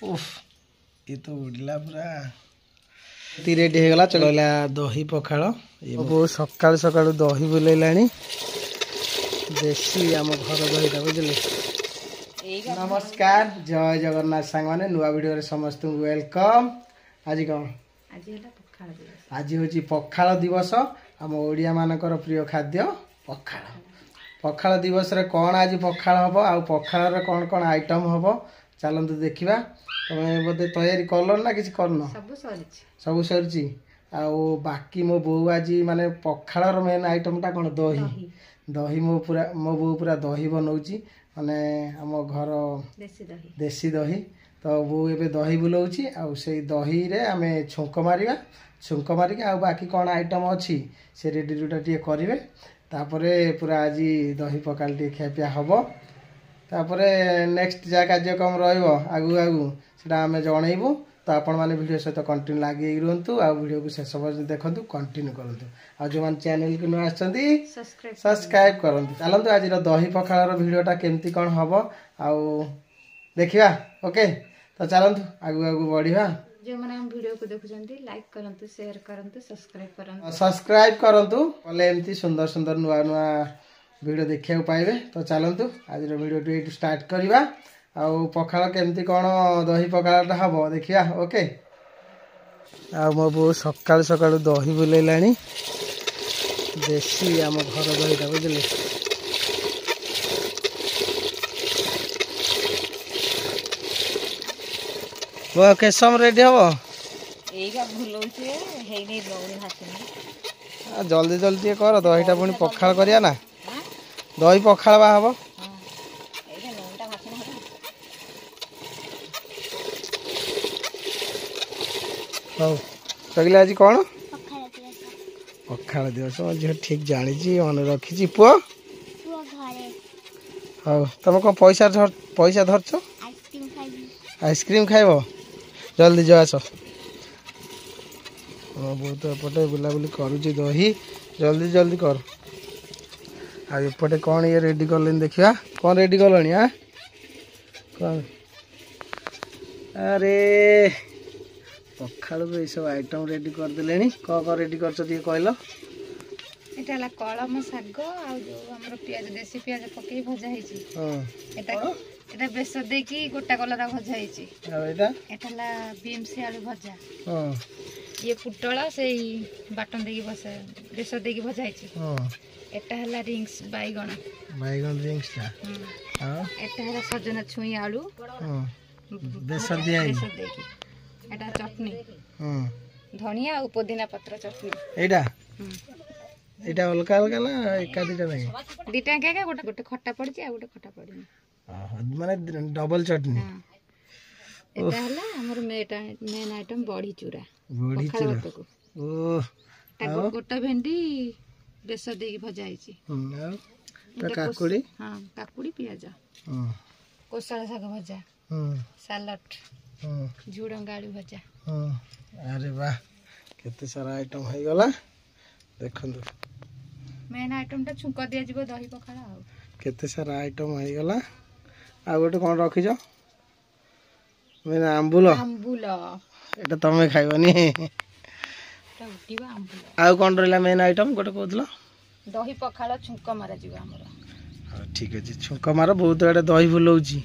उफ ये तो उड़ला पूरा रेडी हो गला। चलो दही पखाल बहुत सकाल सकाल दही बुलेलानी देसी आम घर दहीटा बुझे। नमस्कार जय जगन्नाथ सांग मैंने नुआ वीडियो समस्त वेलकम। आज कौन आज हूँ पखाल दिवस आम ओडिया मानकर प्रिय खाद्य पखाल। पखाल दिवस रे कौन आज पखाल हम आ पखाल कौन कौन आइटम हम चलतु देखा। तुम बोधे तैयारी कल ना कि करन सब सरी बाकी मो बो आज माने पखाल मेन आइटमटा कौन दही दही मो बो पूरा दही बनाऊँगी माने आम घर देसी दही तो बो ए दही बुलाऊँगी से दही रे आम छुंक मारिया छुंक मारिक आ बाकी कौन आइटम अच्छी से रेडी रूटा टे करेंगे तापरे पूरा आज दही पखाल टे खियापिया हम तापरे नेक्स्ट जहाँ कार्यक्रम रगू आगू से आम जनइबू तो आपण मैंने वीडियो सहित कंटिन्यू लगे रुहतु आ वीडियो को शेष पर्यटन देखु कंटिन्यू करूँ आ जो मैंने चैनल को नुआ सब्सक्राइब करूँ। चलते आज दही पखाल वीडियोटा केमती कौन हम आउ देखा। ओके तो चलतु आगू आगू बढ़िया। जो माने हम वीडियो को देखुछंती लाइक करंतु शेयर करंतु सब्सक्राइब करंतु कले एमती सुंदर सुंदर नुआ नुआ वीडियो देखा पाइबे। तो चलतु आज वीडियो ये स्टार्ट करवा आउ पखाल केमती कौन दही पखालटा हम देखिया। ओके आ मो बो सकाल सकाल दही बुलेलानी देसी आम घर दहीटा बुझे। वो केसम रेडी हम जल्दी जल्दी कर दहीटा पुणी पखाल करिया ना दही पखाल बा हम हौ चलिए आज कौन पखाल दिवस झील ठीक जानी मन रखी पुओ हौ तुम कौन पैसा धरछ आइसक्रीम खाइब जल्दी जो आस बहुत एपटे बुलाबुली करुच्ची दही जल्दी जल्दी कर आपटे कौन ये रेडी कले देखा कौन रेडी कल कौन अरे पखाल को ये सब आइटम रेडी करदे कौन कौन रेडी कर कहल एटा कलम शाग आ जो हमर प्याज देसी प्याज पकई भजा हिची एटा बेस देकी गोटा कलरा भजा हिची एटा बीम्स आलू भजा ये पुटल से बाटन देकी बस बेस देकी भजा हिची एटा हला रिंग्स बैगन रिंग्स एटा हला सजना छुई आलू बेस दिया देकी एटा चटनी धनिया और पुदीना पत्र चटनी एटा एटा अलगा अलगा ना एका दिटा नहीं दिटा के गोटे गोटे खट्टा पड़ची आ गोटे खट्टा पड़नी माने डबल चटनी एटा हला हमर मेन आइटम बड़ी चूरा ओ गोटे भेंडी बेस देकी भजा हिची काकुड़ी हां काकुड़ी प्याज कोसला शाग भजा सलाड झुडंग आलू भजा अरे वाह केते सारा आइटम हो गला देखु मेन आइटम टा छुंक दिया जीव दही पखाल आ केते सारा आइटम हो गला आ गोटे कोन रखिज मेन आंबुल एटा तमे खाइबनी एटा उठीबा आंबुल आ कोन रहला मेन आइटम गोटे कहतला दही पखाल छुंक मारा जीव हमर ठीक अछि छुंक मार बहुत एटा दही बुलौची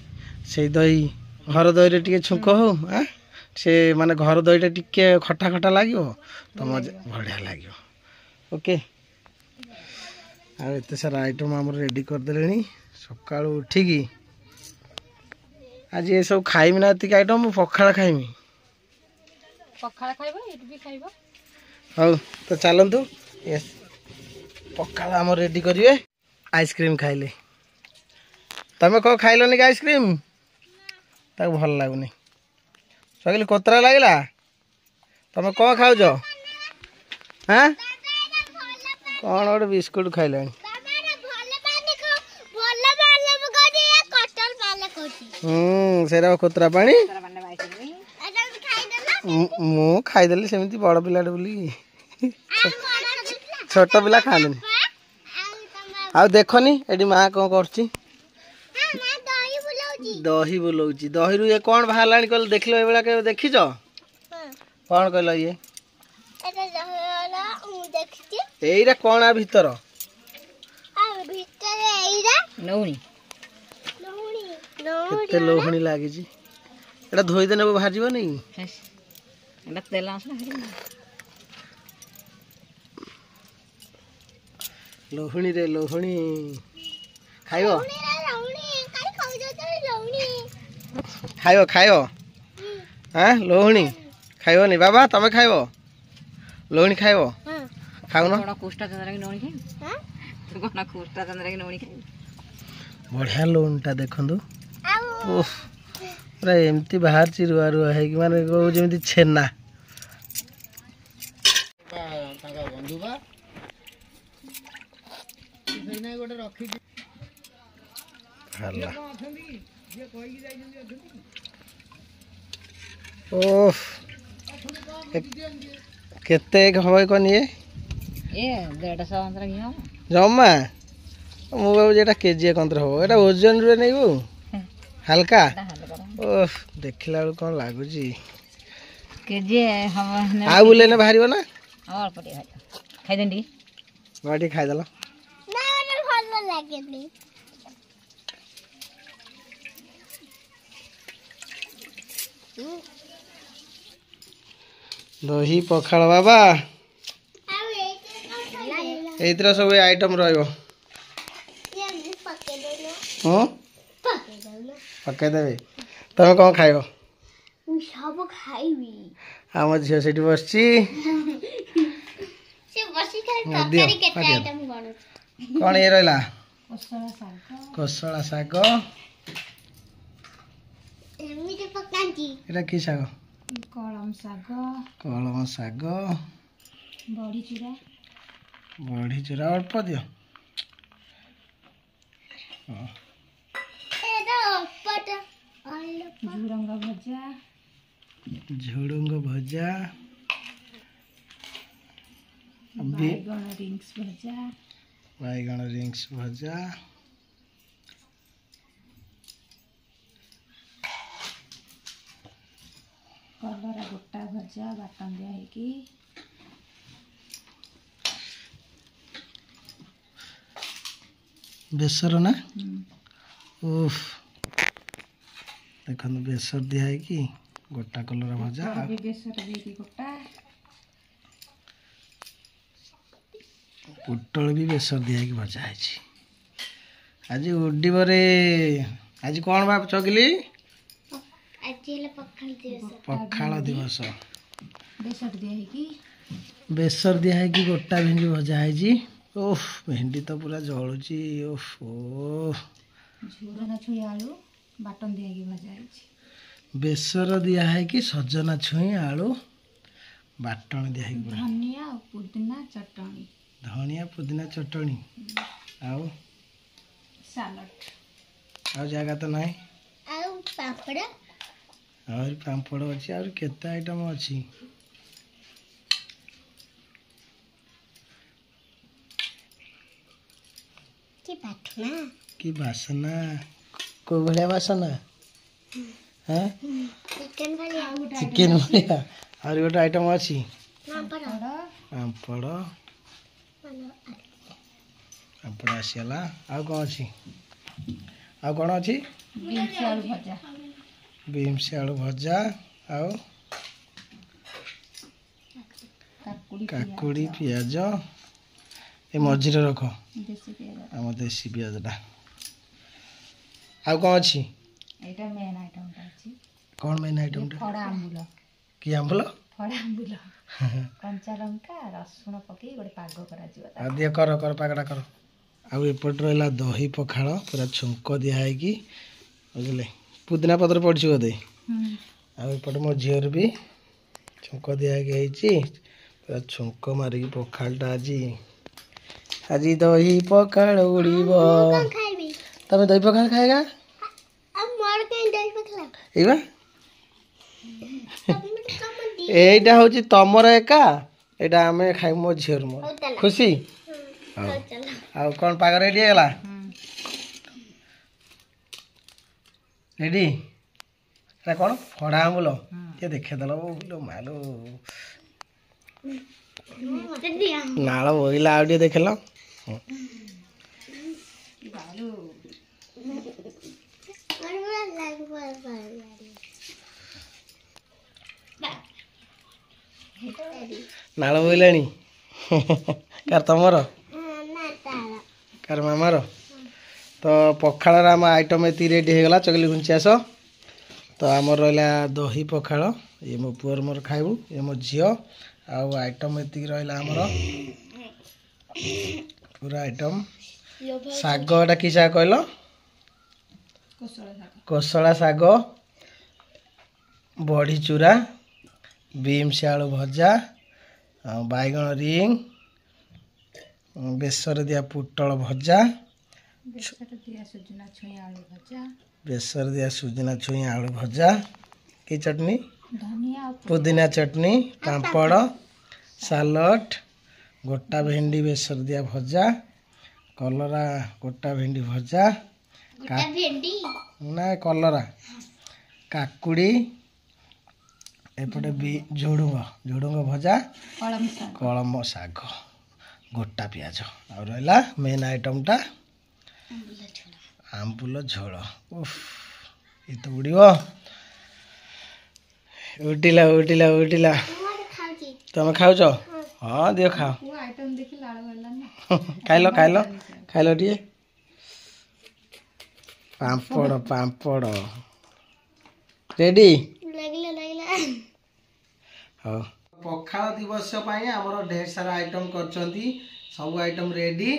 से दही घर दही रे टिके छुंक हो से माने घर दहीटा टिके खटा खटा लागियो तो मजा बढ़िया लागियो। ओके आ एते सारा आइटम हम रेडी कर देलेनी सकाळ उठिकी आज ये सब खाइमी ना एतिक आइटम पखाल खाइमी पखाल खाइबो एट भी खाइबो हौ तो चलंतु यस पखाल हम रेडी करिवे आइसक्रीम खाइले तमे को खाइलोनी कि आइसक्रीम ताक भल लागुनी सगली कोतरा लागला तमे कौन खाऊज हाँ कौन गोटे बिस्कुट खाइला से कोतरा पानी मु खाईदेली सेमती बड़ पिला बोली छोट पिला खानी आ देखनी एडी माँ कौन कर दही बुलाऊची दही रु ये कौन बाहर कहल देख लो एबेला के देखिछ कौन कहल ये एइरा कौन आ भीतर केते लोहणी लागी छी एटा धोई देने भाजिबो नहीं एटा तेल आसना लोहणी रे लोहणी खाइबो खाइबो खाइबो हां लोहणी खाइबो नहीं बाबा तमे खाइबो लोहणी खाइबो खाउ न थोड़ा कोष्टा चंद्रा की लोहणी खाइ हां तो कोना कोष्टा चंद्रा की लोहणी खाइ बढ़िया लोहणीटा देखंदु ओह पूरा एमती बाहर ची रुआ रुआ है कि माने को जेमती छेना ताका बंधु बा सेना गोटे रखी हल्ला ओह केते हवे कोन ये 150 अंतर की हो जम्मा मु बाबू जेटा केजी कंतर हो एटा ओजन रे नै गो हल्का ओह देखला बेल कोन लागु जी केजी हम आ बुले ने भारीबो ना और पटी खाइ देंडी बाटी खाइ दला ना ना भलो लागे नी दही पखाल बाबा एइतरा सब आइटम रहइबो हां पके देबे तमे कोन खाइबो उ सब खाइबी हम झियो सेठी बसची से बसी खाइ तरकारी केते आइटम बनो कोन ये रहला कोसळा साग एमिते पकांती एटा की साग कलम साग बड़ी चूरा अल्प दियो झुडुंग भजा बैगन रिंग्स भजा कलरा गोटा भजा बाटन दिया है कि बेसर ना उफ देखो बेसर दिया है कि गोटा कलर भजा बेसर दे कि गोटा पुटल भी बेसर दिया है कि भजा है आज उड्डीबरे आज कौन बाप चगली पखाल दिवस बेसर दिया है कि गोटा भेंडी भजा है जी ओह भेंडी तो पूरा जलुची ओह झुडना छुई आलू बाटन दिया कि भजा है बेसर दिया है कि सजना छुई आलू बाटन दिया है धनिया पुदीना चटनी आउ सलाड आउ जगह तो नहीं आउ पापड़ और पापड़ अच्छी और केते आइटम अच्छी की बासना को भलिया बासना हैं चिकन भलिया और गोटे आइटम अच्छी पापड़ आसीगला आउ कौन अच्छी आउ कौन अच्छी बीन्स आलू भजा आउ काकुड़ी पियाज ए मझी रख आम देसी पियाजटा आउ कौन अच्छी कौन मेन आइटम कि आंबुल कंचा लंका रसुण पकई गोटे पाग करा दिया कर पागटा कर आउ एपट रहा दही पखाल पूरा छुंक दिया है कि बुझे पुदीना पत्र पड़ी बोधे आउट मो झीर भी छुंक दिया पूरा छुंक मारिक पखालटा आज दही पखाल उड़ीब तमें दही पखाल खाएगा एटा हूँ तमर एका एटा आम खाई मो झीर मो खुशी कौन पाग रेडी है रेडी एटा कौन फड़ा आंबुल ये देखेदेल मालो नाल बोला आउ देखेल नाल बोला कार तुमर कार मामार तो पखाड़ आम आइटम ये रेडी हो गला चकली घुंची आस तो आम रहा दही पखाड़ ये मो पुअर मोर खाइबू ये मो झील आइटम ये रहा आमर पूरा आइटम शाग एटा कि शाग कहल कोसला शाग बड़ी चूरा बीम्स आलू भजा बैगण रिंग बेसर दिया पुटल भजा बेसर दिया सुजना छुई आलू भजा कि चटनी पुदीना चटनी पापड़ सालड गोटा भेंडी बेसर दिया भजा कलरा गोटा भेंडी भजा ना कलरा काकुड़ी एपटे भी झुडुंग भजा कलम शाग गोटा पियाज और रहा मेन आइटमटा आंबुल झोल उफ ये तो उड़ीबो उठिला उठिला उठिला तुम खाऊच हाँ दियो खाओ खाइल खाइल खाइल टे पापड़ पापड़ रेडी हाँ पखाड़ दिवस आमर ढेर सारा आइटम कर सब आइटम रेडी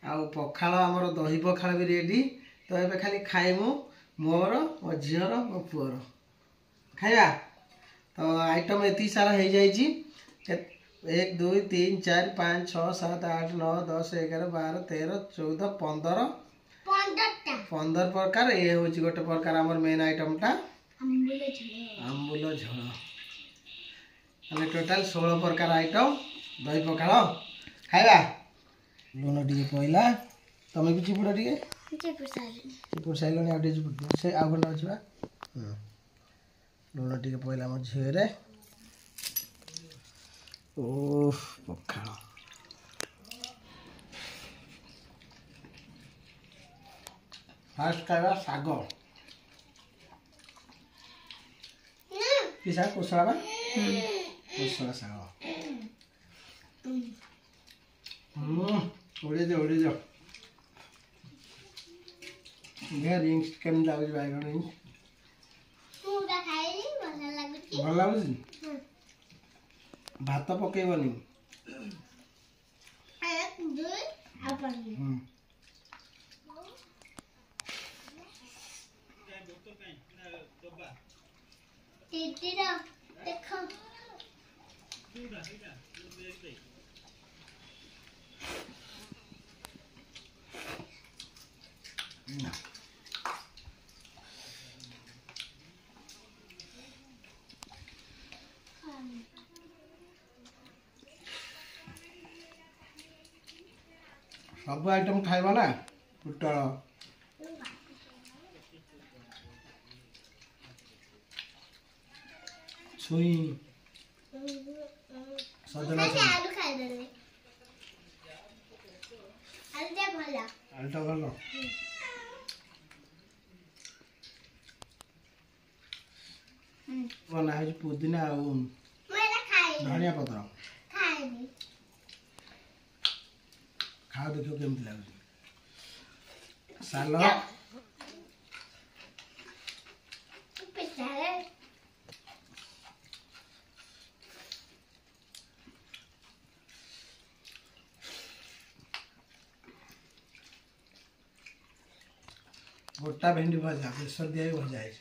आउ पखाड़ आमर दही पखाड़ भी रेडी तो ये खाली खाइमु मोर मो झीर मो पुअर खाइबा तो आइटम ये सारा हो जाइए 1 2 3 4 5 6 7 8 9 10 11 12 13 14 15 प्रकार ये हूँ गोटे प्रकार आमर मेन आइटमटा आंबुल झोल मैंने टोटाल 16 प्रकार आइटम दही पखाड़ खाइबा लुण टे पड़ा तुम भी चिपुड़ टे चिपुड़ सारे आउ चिपुड़ से आउ खंडा अच्छी लुण टे पड़ा मो झील ओह पखाड़ फास्ट खाइबा शाग कि शाग कोसला बा कोसला शाग उड़ी जाओ रिंग्स केम लाଗୁଛି बैगन रिंग्स पूरा खाइली भल लाଗୁଛି भात पकेबनी देखो सब आइटम खाइबा ना पुटल छुई सजना छुई आलू खाइ देले आलूटा भल बना है पुदीना धनिया पत्र खाओ देखो केमती लगे साल गोटा भेंडी भजा बेसर दिया भजा है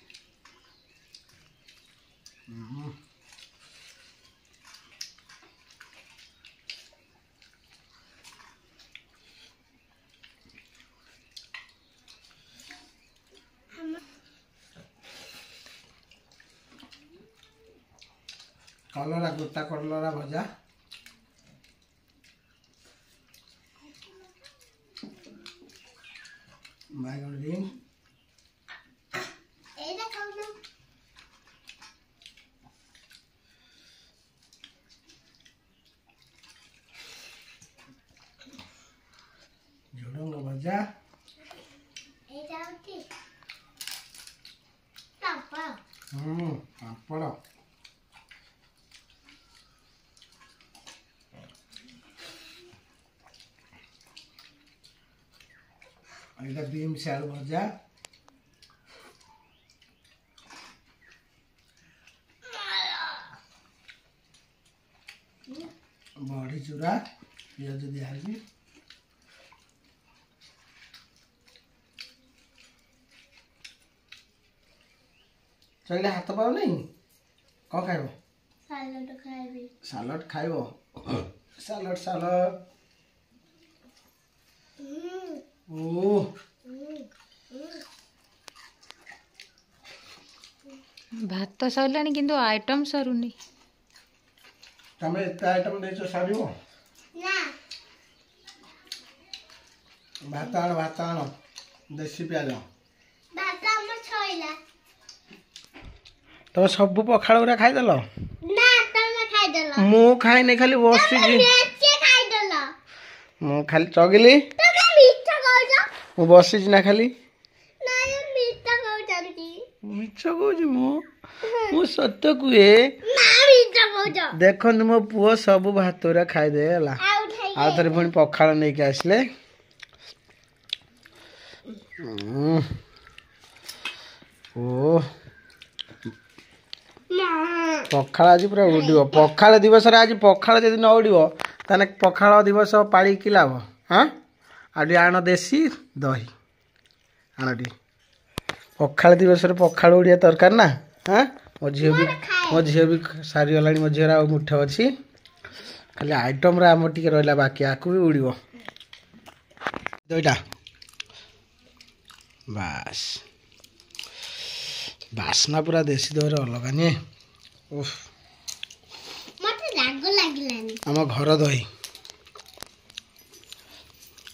कलरा गोटा कलरा भजा बैगन रिंग भजा पापड़ एटा बीन्स आलू भजा बड़ी चूरा पियाज दिया चलिए हाथ पाओ नहीं कौन खाइब सालड खाइब सालड सालड ओ भात सरलानी किंतु आइटम सरुनी तमे एता आइटम देछो सरिबो ना भात आण देसी प्याज भात हम छइला तो सब पखाड़ उरा खाइ देलो ना तमे खाइ देलो मु खाइ नै खाली बसि जी खाइ देलो मु खाली चगिली तमे मीठा खाउ जा मु बसि जी ना खाली ना मीठा खाउ जंती मीठा को जी मु सत्य कुए देखो मो पुओ सब भात खाई देला आ थरे पुणी पखाड़ नहीं के आसले ओ पखाड़ आज पूरा उड़ पखाड़ दिवस आज पखाड़ जदि न उड़ ताने पखाड़ दिवस पाड़ी कि लाभ हाँ आठ आण देसी दही आण पखाड़ दिवस पखाड़ उड़िया तरकार ना हाँ मो झी भी सारी गला मो झीर आ मुठे अच्छी खाली आइटम आम टे रहा बाकी आपको भी उड़ दुईटा बास बासना पूरा देसी दही अलग नी आम घर दही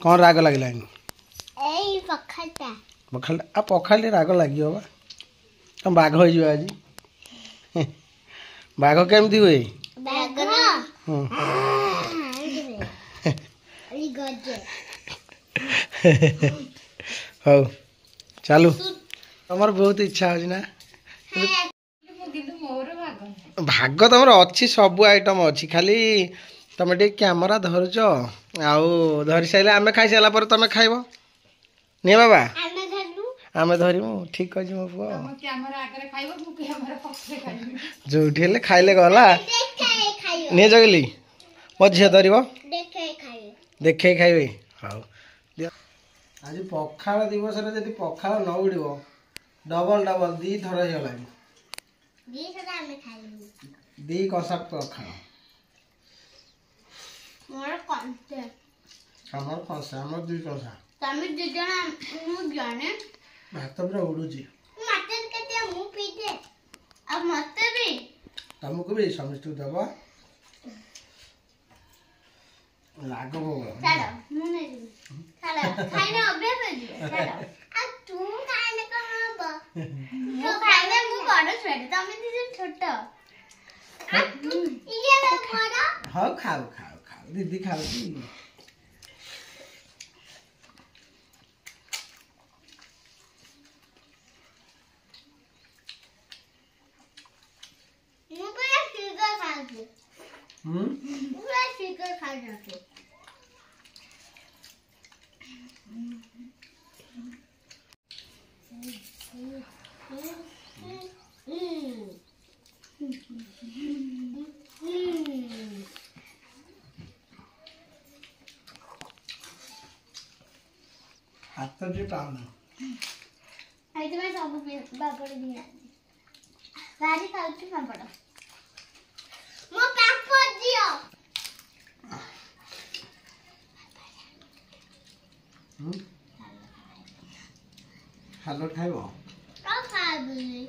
कौन राग लगे पखाड़ राग लगे बा तुम बाघ हो आज बाघ केमती हुए हौ चलू तुम बहुत इच्छा हो ना भाग तुम अच्छी सब आइटम अच्छी खाली तुम टे कैमेरा धरुच आउ धरी सारे आम खाई सारा पर तुम खाइब नहीं बाबा आम धरमु ठीक अच्छे मो पुआ जो खाइले गला नहीं जगली मो झी धर देखे खाइबे हाँ आज पखाड़ दिवस जब पखाड़ न उड़ डबल डबल दी थर हो दी कषा पखाड़ आमर कषा आमर दुई कषा भात पूरा उड़ूची तुमको भी समझ दब लाग हाँ खाओ खाओ खाओ दीदी खाओ हाथ जो टाउन అయితే मैं सब बापड़ दिया सारी खाउची पापड़ मो पापड़ दियो हेलो खाइबो का खाइबी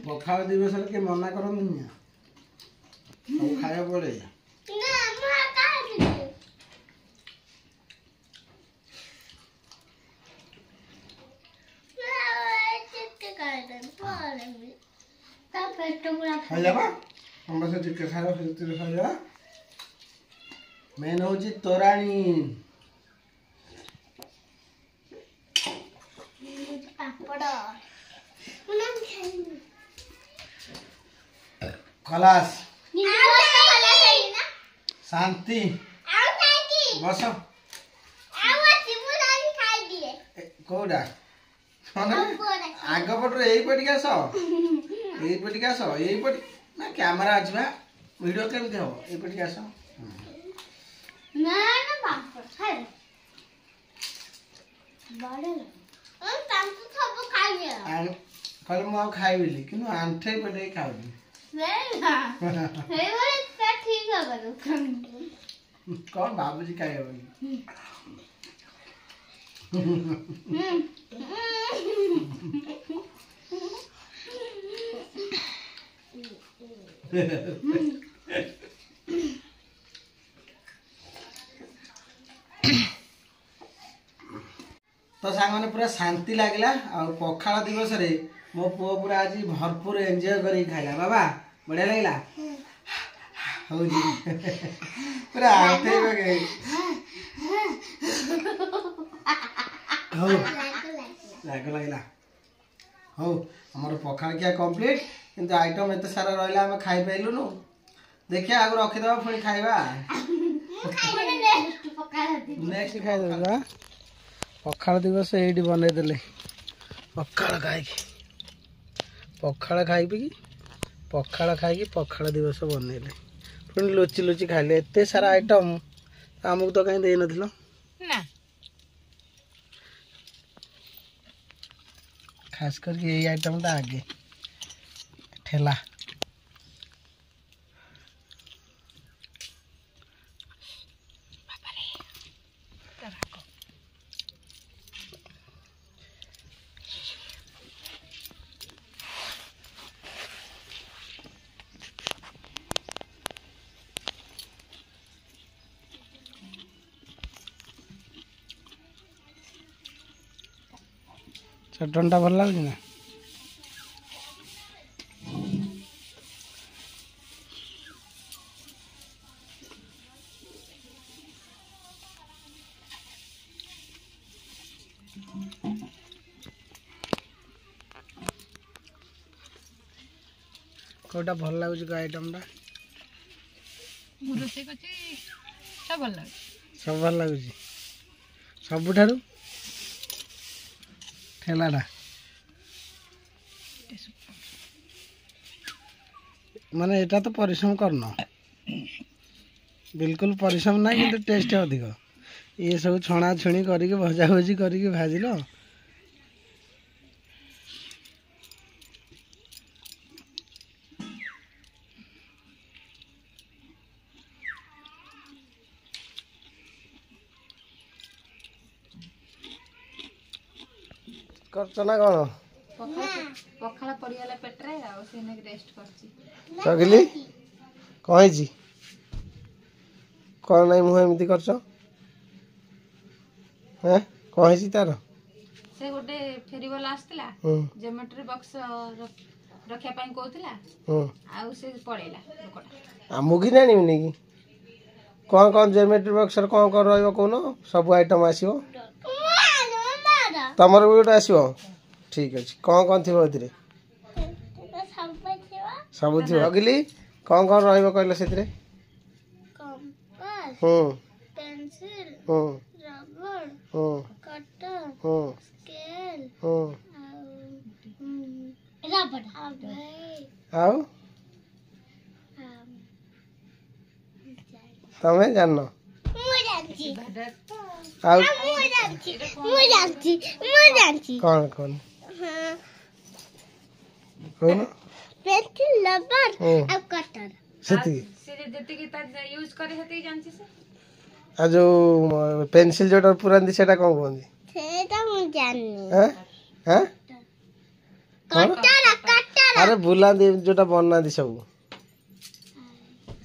पखाड़ दिवस के मना करन दुनिया सब खाया पड़े ना मैं खाइबी खाइबा हम बस टिके खाइबा फिर तेरे खाइबा मेन हूँ तोराणी खलास शांति बस कौटा आग पटे यहीपटिक आस यहीपटिक आस यहीपट ना कैमरा अच्छी बा वीडियो केमती हम यहीपटिक आस कल मुझे खाइबी कि आंठे पेटे खाऊनी कौन बाबूजी खाए तो सांग मैंने पूरा शांति लगला और पखाल दिवस रे मो पुओ पूरा आज भरपूर एंजॉय करी खाइला बाबा बढ़िया लगला हो जी पूरा आते बगे हो लाग लगला हो हमर पखाल क्या कंप्लीट किंतु आइटम एते सारा रहला हम खाइ पाइलु नु देखिया आगु रखि दबा पुणी खाइबा नेक्स्ट खाइ देबा पखाल दिवस एडी बने देले पखाल खाइबी कि पखाल खाइकी पखाल दिवस बनइले पुणी लुचि लुचि खाइले एते सारा आइटम आमको तो कहीं दे नथिलो ना खास करके यही आइटम ता आगे ठेला चटनटा भल लगे ना कोटा भल लगुच आइटमटा रोषेई करछि सब भल लागे सब भल लगुच सबुठारु ठेलाटा माने एटा तो परिश्रम करना बिल्कुल परिश्रम ना कि टेस्ट अधिक ये सब छणा छुणी करके भजा भजी करके भाजिल करचना कौन पखाल पड़ीगला पेटरे आ सेने रेस्ट करछि चगली कहि कौन नहीं मुह एमती करछ हैं कहि तार से गोटे फेरी वाला आस्तिला ज्योमेट्री बॉक्स रखिया पाई कहउतिला आ से पड़ेला लोकटा आमु की नानी नि की कौन ज्योमेट्री बॉक्स कौन रहइबो कोनो सब आइटम आसीबो तमर भी गोटे आसो ठीक अच्छे कौन थी सब थी अगिली कौन रहा से तमें जान कौन कौन कौन पेंसिल रबर और कटर सेती से जति की ता यूज करे सेती जानछि से आ जो पेंसिल जोटा पुरांदी सेटा कोन कोंदी सेटा मु जाननी हैं हैं कटर कटर अरे बुला दे जोटा बनना दी सब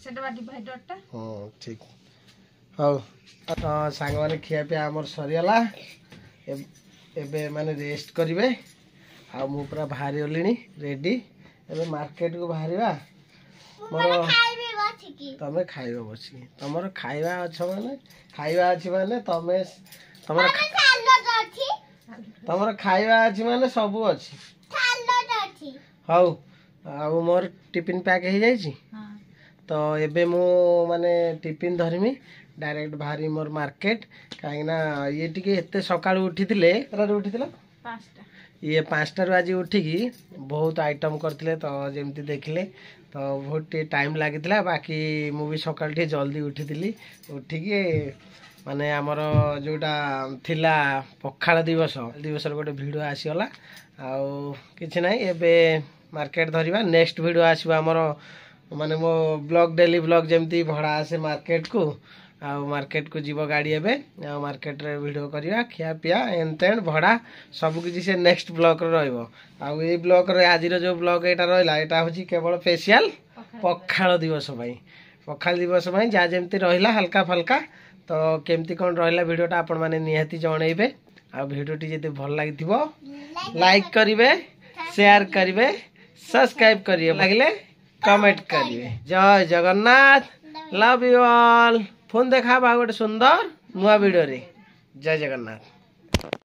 सेटा डिवाइडरटा हां ठीक हां तो सांग माने खिया पे हमर सरियाला एबे माने रेस्ट करिवे आ मु पूरा भारी होलिनी रेडी एबे मार्केट को बाहरिबा मोर खाइबे गछि तमे खाइबा बसी तमर खाइबा अच्छ माने खाइबा अछि माने तमे तमर तमर खाइबा अछि माने सबु अछि हौ आ मोर टिफिन पैक हे जाई छी तो एबे मु माने टिफिन धरमी डायरेक्ट भारी मोर मार्केट कहीं ना ये टिके एते सकाळ उठितिले केरा उठितिला 5टा ये 5टा रु आज उठिकी बहुत आइटम करथिले तो जेमती देखिले तो बहुत टाइम लागितिला बाकी मु भी सकाळ टे जल्दी उठितिली उठिकी माने हमर जोटा थिला पखाळ दिवस रे गोटे वीडियो आसीगला आ किछि नै एबे मार्केट धरिबा नेक्स्ट वीडियो आसीबा हमर माने मो ब्लॉग डेली ब्लॉग जेमती भड़ा आसे मार्केट को आ मार्केट को जीव गाड़ी एबे आ मार्केट रे वीडियो करिया खिया पिया एंतेन भड़ा सब किछि से नेक्स्ट ब्लॉग रे रहइबो आ ए ब्लॉग रे आज रो जो ब्लॉग एटा रहला एटा होची केवल स्पेशल पखाळ दिवस भाई पखाळ दिवस भाई जा जेमती रहला हल्का फल्का तो केमती कोन रहला वीडियोटा आपण माने निहाती जणैबे आ वीडियोटी जति भल लागिथिबो लाइक करिवे शेयर करिवे सब्सक्राइब करिवे लागले कमेंट करिवे जय Jagannath love you all phone देखा गोटे सुंदर नुआ वीडियो रे जय जगन्नाथ।